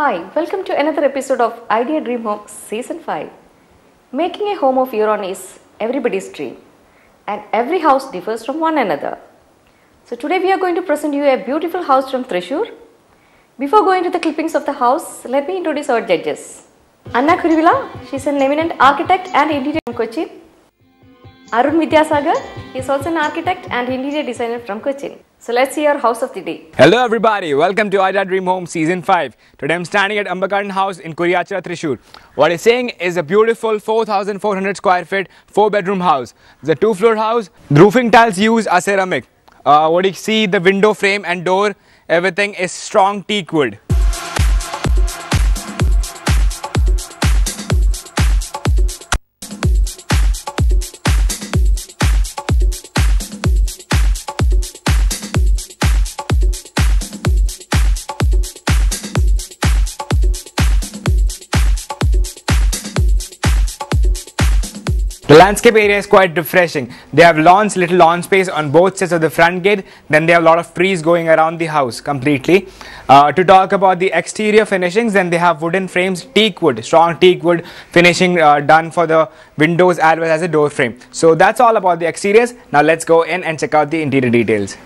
Hi, welcome to another episode of Idea Dream Home Season 5. Making a home of your own is everybody's dream, and every house differs from one another. So today we are going to present you a beautiful house from Thrissur. Before going to the clippings of the house, let me introduce our judges. Anna Kurivila, she is an eminent architect and interior from Cochin. Arun Vidyasagar, he is also an architect and interior designer from Cochin. So let's see our house of the day. Hello everybody, welcome to Idea Dream Home Season 5. Today I'm standing at Ambakkadan house in Kuriachara, Thrissur. What I'm saying is a beautiful 4,400 square feet 4-bedroom house. It's a 2-floor house. The roofing tiles used are ceramic. What you see, the window frame and door, everything is strong teak wood. The landscape area is quite refreshing. They have lawns, little lawn space on both sides of the front gate. Then they have a lot of trees going around the house completely. To talk about the exterior finishings, then they have wooden frames, teak wood, strong teak wood finishing done for the windows as well as the door frame. So that's all about the exteriors. Now let's go in and check out the interior details.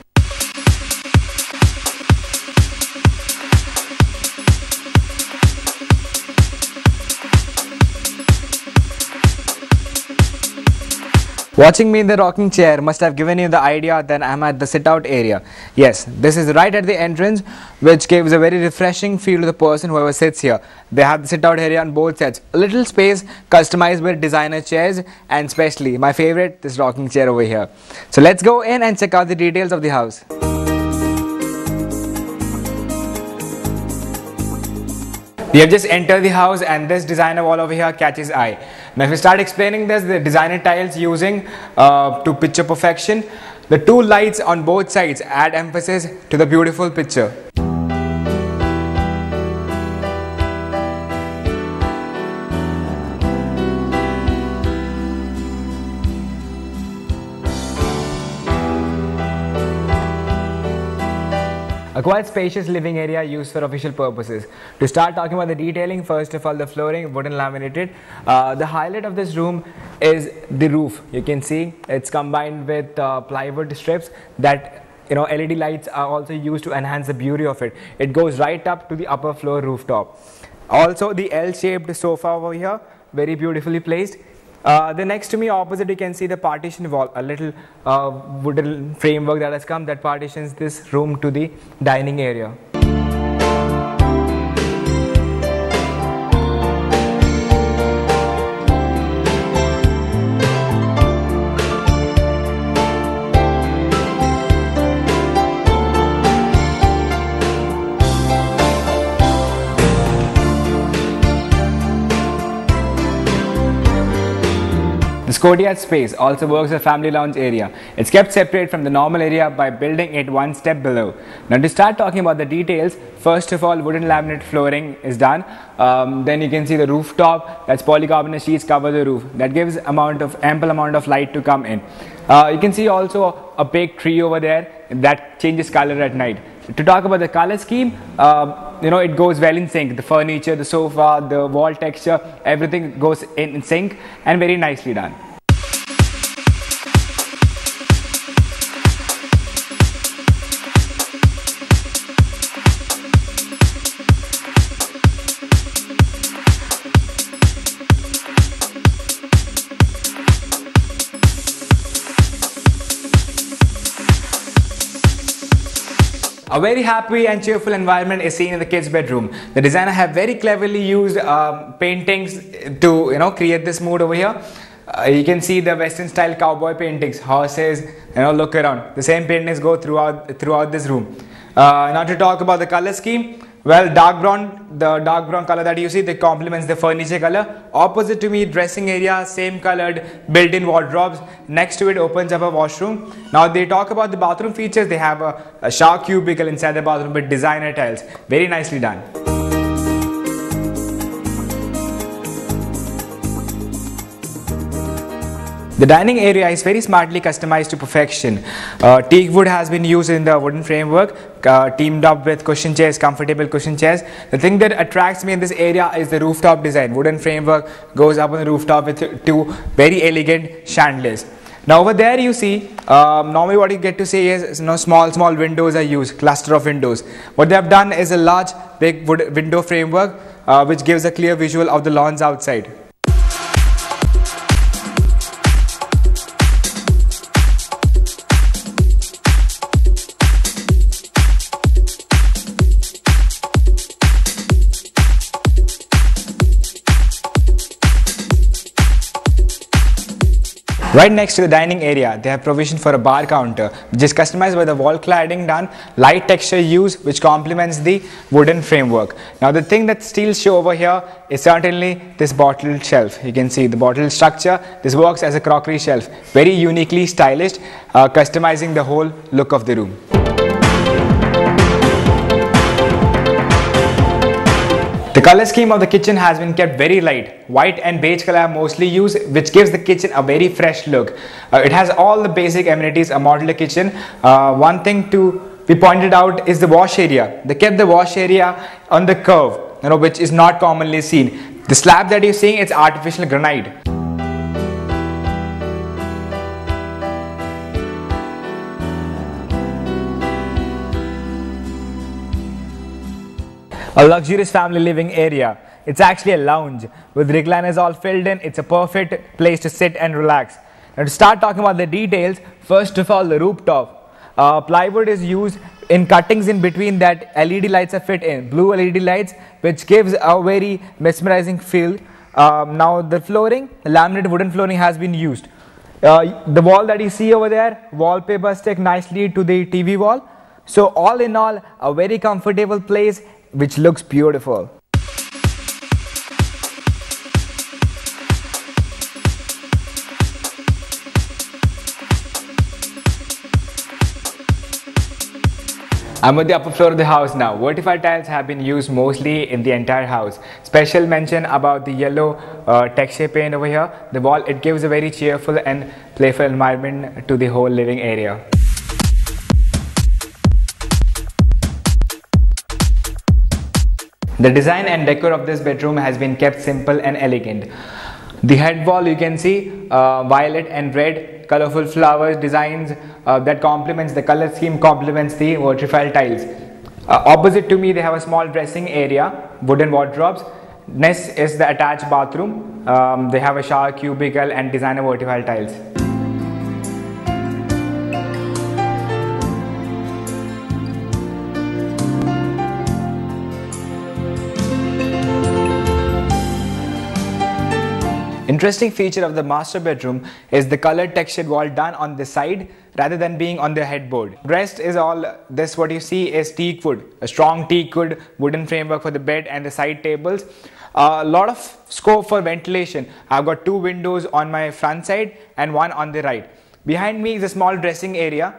Watching me in the rocking chair must have given you the idea that I'm at the sit-out area. Yes, this is right at the entrance, which gives a very refreshing feel to the person whoever sits here. They have the sit-out area on both sides. A little space customized with designer chairs, and especially my favorite, this rocking chair over here. So let's go in and check out the details of the house. We have just entered the house and this designer wall over here catches eye. Now if we start explaining this, the designer tiles using to picture perfection. The two lights on both sides add emphasis to the beautiful picture. A quite spacious living area used for official purposes. To start talking about the detailing, first of all the flooring, wooden laminated. The highlight of this room is the roof. You can see it's combined with plywood strips that LED lights are also used to enhance the beauty of it. It goes right up to the upper floor rooftop. Also the L-shaped sofa over here, very beautifully placed. The next to me opposite you can see the partition wall, a little wooden framework that has come that partitions this room to the dining area. This courtyard space also works as a family lounge area. It's kept separate from the normal area by building it one step below. Now to start talking about the details, first of all wooden laminate flooring is done. Then you can see the rooftop, that's polycarbonate sheets cover the roof. That gives ample amount of light to come in. You can see also a big tree over there that changes color at night. To talk about the color scheme, it goes well in sync. The furniture, the sofa, the wall texture, everything goes in sync and very nicely done. A very happy and cheerful environment is seen in the kids' bedroom. The designer have very cleverly used paintings to create this mood over here. You can see the Western style cowboy paintings, horses, look around. The same paintings go throughout this room. Now to talk about the color scheme. Well, the dark brown color that you see, that complements the furniture color. Opposite to me, dressing area, same colored built-in wardrobes. Next to it opens up a washroom. Now they talk about the bathroom features. They have a shower cubicle inside the bathroom with designer tiles. Very nicely done. The dining area is very smartly customized to perfection. Teak wood has been used in the wooden framework, teamed up with cushion chairs, comfortable cushion chairs. The thing that attracts me in this area is the rooftop design. Wooden framework goes up on the rooftop with two very elegant chandeliers. Now over there you see, normally what you get to see is small windows are used, cluster of windows. What they have done is a large big wood window framework which gives a clear visual of the lawns outside. Right next to the dining area, they have provision for a bar counter, which is customized by the wall cladding done, light texture used, which complements the wooden framework. Now the thing that steals show over here is certainly this bottle shelf. You can see the bottle structure. This works as a crockery shelf, very uniquely stylish, customizing the whole look of the room. The color scheme of the kitchen has been kept very light. White and beige color are mostly used, which gives the kitchen a very fresh look. It has all the basic amenities, a modular kitchen. One thing to be pointed out is the wash area. They kept the wash area on the curve, which is not commonly seen. The slab that you're seeing is artificial granite. A luxurious family living area. It's actually a lounge with recliners all filled in. It's a perfect place to sit and relax. Now to start talking about the details, first of all the rooftop. Plywood is used in cuttings in between that LED lights are fit in. Blue LED lights which gives a very mesmerizing feel. Now the flooring, laminated wooden flooring has been used. The wall that you see over there, wallpaper stick nicely to the TV wall. So all in all, a very comfortable place which looks beautiful. I'm at the upper floor of the house now. Vertified tiles have been used mostly in the entire house. Special mention about the yellow texture paint over here. The wall, it gives a very cheerful and playful environment to the whole living area. The design and decor of this bedroom has been kept simple and elegant. The head wall, you can see violet and red colorful flowers designs that complements the color scheme, complements the vertified tiles. Opposite to me, they have a small dressing area, wooden wardrobes. Next is the attached bathroom. They have a shower cubicle and designer vertified tiles. Interesting feature of the master bedroom is the colored textured wall done on the side rather than being on the headboard. Rest is all this, what you see is teak wood, a strong teak wood wooden framework for the bed and the side tables. A lot of scope for ventilation. I've got two windows on my front side and one on the right. Behind me is a small dressing area.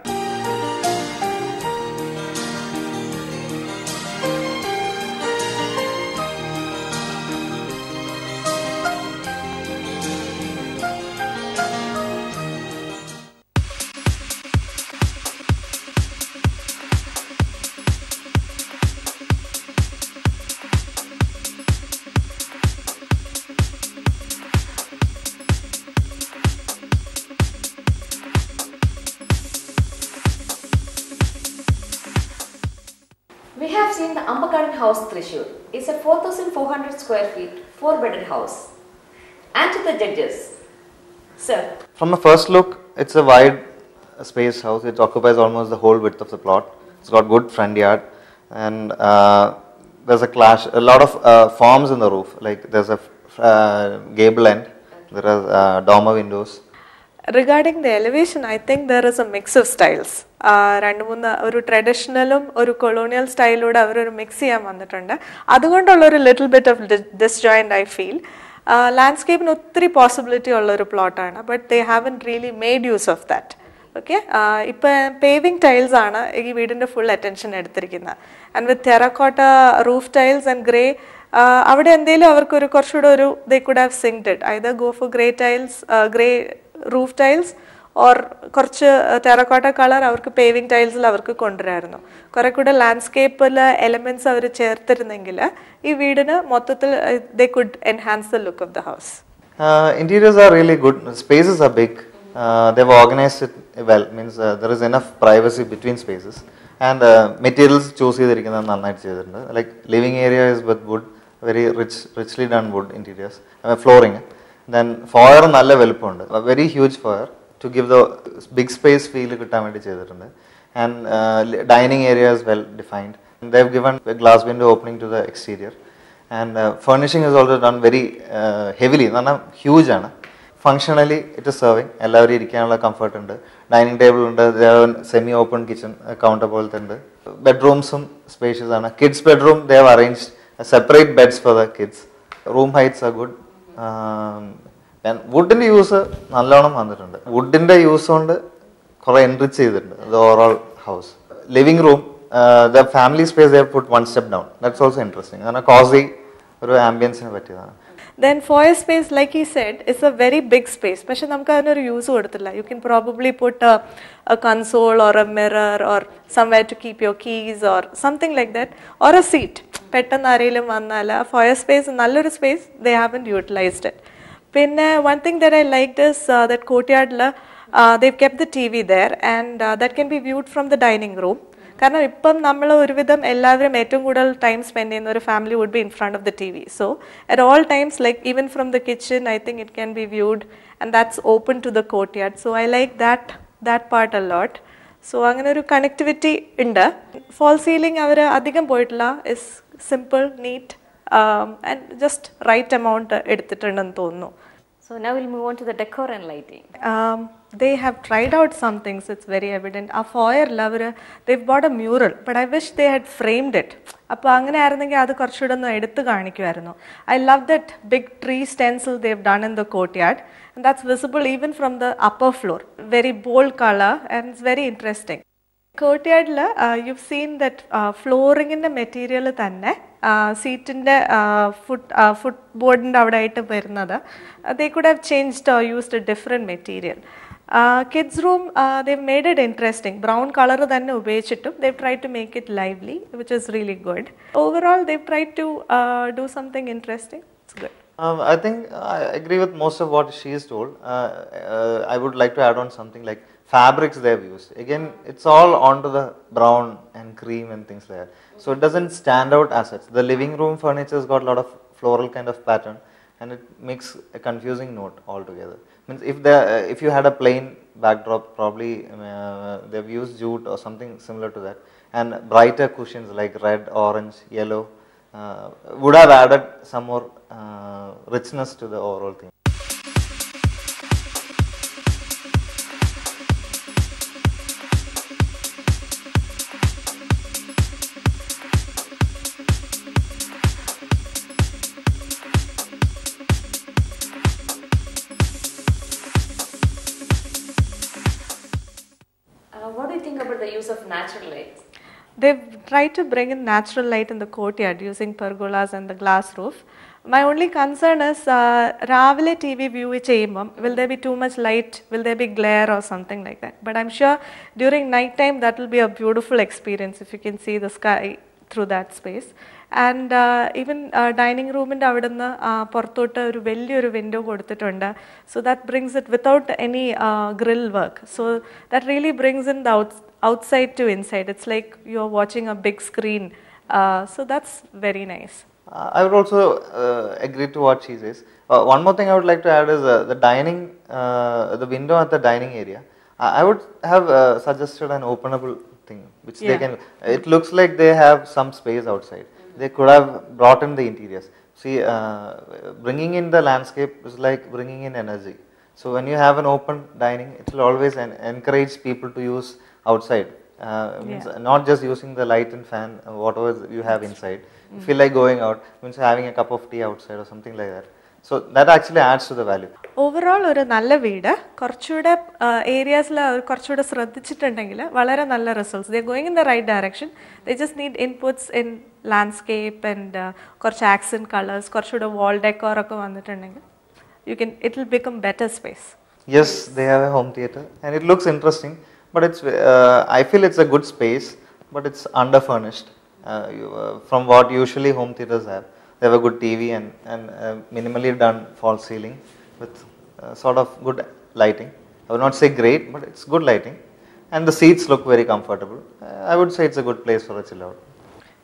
We have seen the Ambakkadan house Thrissur. It's a 4,400 square feet, 4-bedded house. And to the judges. Sir. From the first look, it's a wide space house. It occupies almost the whole width of the plot. It's got good front yard, and there's a lot of forms in the roof. Like there's a gable end, there are dormer windows. Regarding the elevation, I think there is a mix of styles. ഒരു ട്രഡീഷണലും ഒരു colonial സ്റ്റൈലൂടെ അവരൊരു mix ചെയ്യാൻ വന്നിട്ടുണ്ട്. അതുകൊണ്ടുള്ളൊരു little bit of disjoint I feel. ലാൻഡ്സ്കേപ്പിന് ഒത്തിരി possibility ഉള്ളൊരു പ്ലോട്ടാണ്, but they haven't really made use of that. Okay, ഇപ്പം പേവിങ് ടൈൽസ് ആണ് ഈ വീടിൻ്റെ ഫുൾ അറ്റൻഷൻ എടുത്തിരിക്കുന്നത്. And with terracotta roof tiles and grey, അവിടെ എന്തെങ്കിലും അവർക്കൊരു കുറച്ചുകൂടെ ഒരു they could have synced it. Either go for grey tiles, grey roof tiles or കുറച്ച് ടെറക്കോട്ട കളർ അവർക്ക് പേവിങ് ടൈൽസിൽ അവർക്ക് കൊണ്ടുവരായിരുന്നു. കുറെ കൂടെ ലാൻഡ്സ്കേപ്പിൽ എലമെന്റ്സ് അവർ ചേർത്തിരുന്നെങ്കിൽ ഈ വീടിന് മൊത്തത്തിൽ they could enhance the look of the house. Interiors are really good. Spaces are big. They've organized it well. Means there is enough privacy between spaces. And materials choose ചെയ്തിരിക്കുന്നത് നന്നായിട്ട് ചെയ്തിട്ടുണ്ട്. Like living area is with wood, very richly done wood interiors. Flooring. Then foyer നല്ല വലുപ്പമുണ്ട്. A very huge foyer to give the big space feel കിട്ടാൻ വേണ്ടി ചെയ്തിട്ടുണ്ട്. And dining area is well defined. And they've given a glass window opening to the exterior. And furnishing is also done very heavily. Huge ആണ്. Functionally it is serving. എല്ലാവരും ഇരിക്കാനുള്ള comfort ഉണ്ട്. Dining table ഉണ്ട്. Semi open kitchen counter പോലത്തെ ഉണ്ട്. ബെഡ്റൂംസും spacious ആണ്. Kids bedroom they have arranged separate beds for the kids. Room heights are good. വുഡിന്റെ use നല്ലോണം വന്നിട്ടുണ്ട്. വുഡിന്റെ യൂസ് കൊണ്ട് കുറെ എൻറിച്ച് ചെയ്തിട്ടുണ്ട് the overall house. Living room, the family space they have put one step down. That's also interesting. Cozy ഒരു ആംബിയൻസിന് പറ്റിയതാണ്. Then foyer space, like he said, is a very big space. പക്ഷെ നമുക്ക് അതിനൊരു use കൊടുത്തില്ല. You can probably put a console or a mirror or somewhere to keep your keys or something like that, or a seat. പെട്ടെന്ന് ആരെങ്കിലും വന്നാൽ foyer space നല്ലൊരു space, they haven't utilized it. പിന്നെ one thing that I liked is that courtyardൽ they've kept the TV there and that can be viewed from the dining room. കാരണം ഇപ്പം നമ്മൾ ഒരുവിധം എല്ലാവരും ഏറ്റവും കൂടുതൽ ടൈം സ്പെൻഡ് ചെയ്യുന്ന ഒരു family would be in front of the T V. So at all times like even from the kitchen I think it can be viewed and that's open to the courtyard. So I like that part a lot. So അങ്ങനെ ഒരു connectivity ഉണ്ട്. False ceiling അവർ അധികം പോയിട്ടില്ല. Is simple, neat and just right amount എടുത്തിട്ടുണ്ടെന്ന് തോന്നുന്നു. So now we'll move on to the decor and lighting. They have tried out some things, it's very evident. A foyer lover, they've bought a mural, but I wish they had framed it. അപ്പോൾ അങ്ങനെ ആയിരുന്നെങ്കിൽ അത് കുറച്ചുകൂടെ ഒന്ന് എടുത്ത് കാണിക്കുമായിരുന്നു. I love that big tree stencil they've done in the courtyard, and that's visible even from the upper floor. Very bold color and it's very interesting. Courtyardൽ you've seen that ഫ്ലോറിങ്ങിൻ്റെ material തന്നെ സീറ്റിൻ്റെ ഫുട് ബോർഡിൻ്റെ അവിടെ ആയിട്ട് വരുന്നത് they could have changed or used a different material. Kids room, they've made it interesting. Brown color തന്നെ ഉപയോഗിച്ചിട്ടും they've tried to make it lively, which is really good. Overall, they've tried to do something interesting. It's good. I think I agree with most of what she has told. I would like to add on something like fabrics they've used. Again, it's all onto the brown and cream and things like that. So it doesn't stand out as such. The living room furniture has got a lot of floral kind of pattern and it makes a confusing note altogether. Means if you had a plain backdrop, probably they've used jute or something similar to that, and brighter cushions like red, orange, yellow would have added some more richness to the overall theme. What do you think about the use of natural lights? They've tried to bring in natural light in the courtyard using pergolas and the glass roof. My only concern is രാവിലെ T V view ചെയ്യുമ്പം will there be too much light, will there be glare or something like that. But I'm sure during night time that will be a beautiful experience if you can see the sky through that space. And even dining റൂമിൻ്റെ അവിടെ നിന്ന് പുറത്തോട്ട് ഒരു വലിയൊരു window കൊടുത്തിട്ടുണ്ട്. So that brings it without any grill work. So that really brings in the outside to inside. It's like you're watching a big screen. So that's very nice. I would also agree to what she says. One more thing I would like to add is the dining, the window at the dining area. I would have suggested an openable thing, which they can. It looks like they have some space outside. They could have brought in the interiors. See, bringing in the landscape is like bringing in energy. So when you have an open dining, it will always encourage people to use outside. Means not just using the light and fan, whatever you have inside. You feel like going out, means having a cup of tea outside or something like that. So that actually adds to the value. Overall ഒരു നല്ല വീട് കുറച്ചുകൂടെ ഏരിയാസിൽ കുറച്ചുകൂടെ ശ്രദ്ധിച്ചിട്ടുണ്ടെങ്കിൽ വളരെ നല്ല results. They going in the right direction. They just need inputs in landscape and കുറച്ച് accent colours, കുറച്ചുകൂടെ വാൾ ഡെക്കോർ ഒക്കെ വന്നിട്ടുണ്ടെങ്കിൽ it will become better space. Yes, they have a home theater and it looks interesting, but I feel it's a good space, but it's underfurnished from what usually home theaters have. They have a good TV and minimally done false ceiling with sort of good lighting. I would not say great, but it's good lighting, and the seats look very comfortable. I would say it's a good place for a chill out.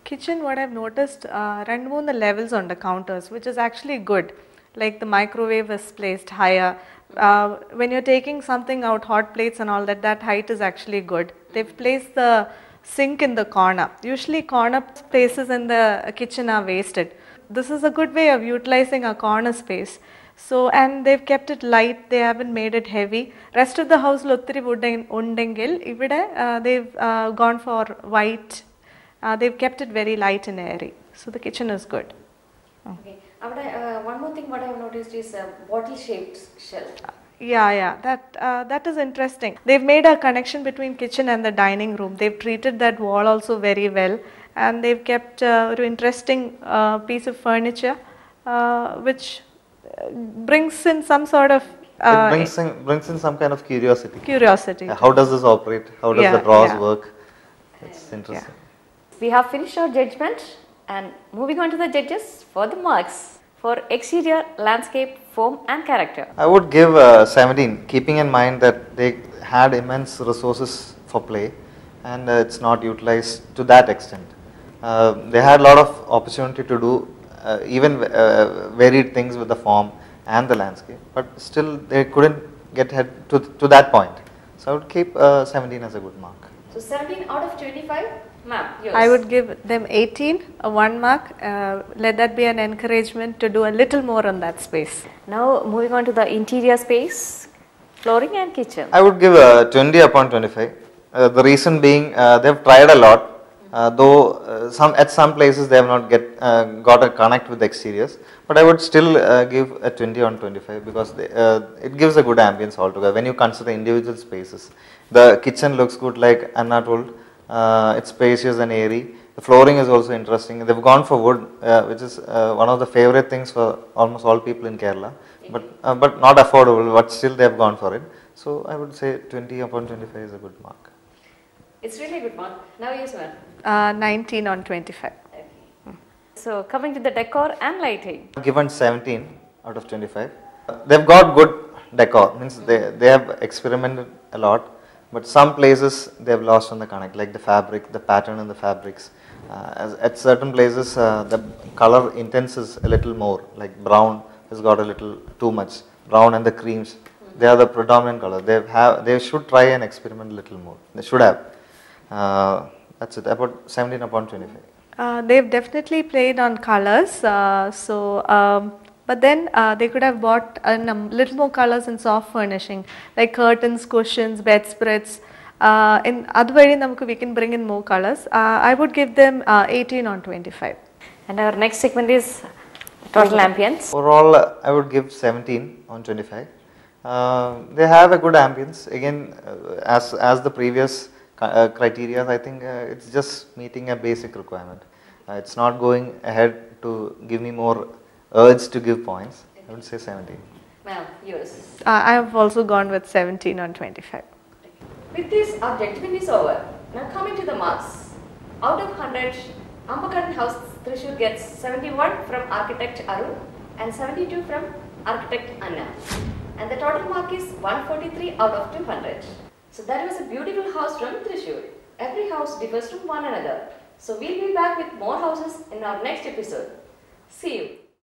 Kitchen, what I've noticed, రెండు మూడు levels on the counters, which is actually good. Like the microwave is placed higher. When you're taking something out, hot plates and all that, that height is actually good. They've placed the sink in the corner. Usually corner places in the kitchen are wasted. This is a good way of utilizing a corner space. So, and they've kept it light, they haven't made it heavy. Rest of the house lottiri undengil, ivide they've gone for white. They've kept it very light and airy. So the kitchen is good. Okay. One more thing what I have noticed is bottle shaped shelf. Yeah, that is interesting. They've made a connection between kitchen and the dining room. They've treated that wall also very well, and they've kept an interesting piece of furniture, which brings in some sort of it brings in some kind of curiosity. How does this operate? How does the drawers work? It's interesting. We have finished our judgment and moving on to the judges for the marks for exterior, landscape, form and character. I would give 17, keeping in mind that they had immense resources for play and it's not utilized to that extent. They had a lot of opportunity to do even varied things with the form and the landscape, but still they couldn't get head to that point. So I would keep 17 as a good mark. So 17 out of 25, ma'am, yours. I would give them 18, a 1 mark. Let that be an encouragement to do a little more on that space. Now moving on to the interior space, flooring and kitchen. I would give 20 upon 25. The reason being they've tried a lot, though at some places they have not got a connect with the exteriors. But I would still give a 20 on 25 because it gives a good ambience altogether when you consider individual spaces. The kitchen looks good, like Anna told. It's spacious and airy. The flooring is also interesting. They've gone for wood, which is one of the favorite things for almost all people in Kerala, but not affordable. But still, they've gone for it. So I would say 20 upon 25 is a good mark. It's really a good mark. Now yes, ma'am. 19 on 25. Okay. So coming to the decor and lighting. Given 17 out of 25. They've got good decor. Means they have experimented a lot. But some places they have lost on the connect, like the fabric, the pattern in the fabrics. At certain places, the color intense is a little more, like brown has got a little too much. Brown and the creams, they are the predominant color. They should try and experiment a little more. They should have. That's it, about 17 upon 25. They've definitely played on colors. But then they could have bought a little more colors in soft furnishing, like curtains, cushions, bedspreads. In other way, we can bring in more colors. I would give them 18 on 25. And our next segment is total ambience. Overall, I would give 17 on 25. They have a good ambience. Again, as the previous criteria, I think it's just meeting a basic requirement. It's not going ahead to give me more urge to give points. I would say 17. Ma'am, yours. I have also gone with 17 on 25. With this, our judgment is over. Now coming to the marks. Out of 100, Ambakkadan House Thrissur gets 71 from architect Arun and 72 from architect Anna. And the total mark is 143 out of 200. So that was a beautiful house from Thrissur. Every house differs from one another. So we'll be back with more houses in our next episode. See you.